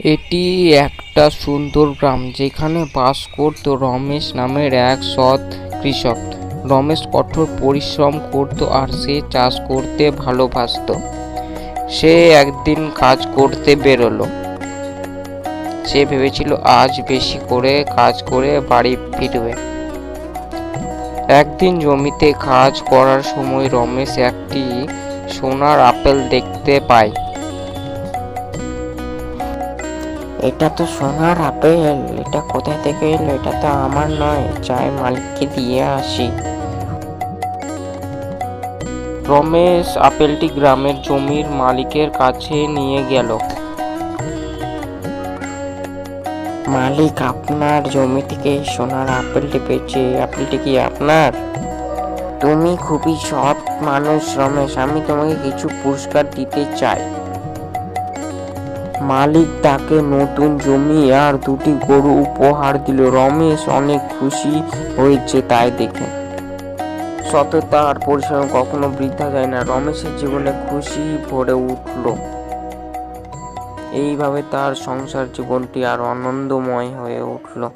এটি একটা সুন্দর গ্রাম যেখানে বাস করত রমেশ নামের এক সৎ কৃষক। রমেশ কঠোর পরিশ্রম করত আর সে চাষ করতে ভালোবাসতো। সে একদিন কাজ করতে বেরোলো। সে ভেবেছিল আজ বেশি করে কাজ করে বাড়ি ফিরবে। একদিন জমিতে কাজ করার সময় রমেশ একটি সোনার আপেল দেখতে পায়। এটা তো সোনার আপেল, এটা কোথা থেকে এলো? এটা তো আমার নয়, যাই মালিককে দিয়ে আসি। রমেশ আপেলটি গ্রামের জমির মালিকের কাছে নিয়ে গেল। মালিক, আপনার জমি থেকে সোনার আপেলটি পেয়েছে, আপেলটি কি আপনার? তুমি খুবই সৎ মানুষ রমেশ, আমি তোমাকে কিছু পুরস্কার দিতে চাই। মালিক তাকে নতুন জমি আর দুটি গরু উপহার দিল। রমেশ অনেক খুশি হয়েছে তাই দেখে। সততা আর পরিশ্রম কখনো বৃথা যায় না। রমেশের জীবনে খুশি ভরে উঠল। এইভাবে তার সংসার জীবনটি আর আনন্দময় হয়ে উঠল।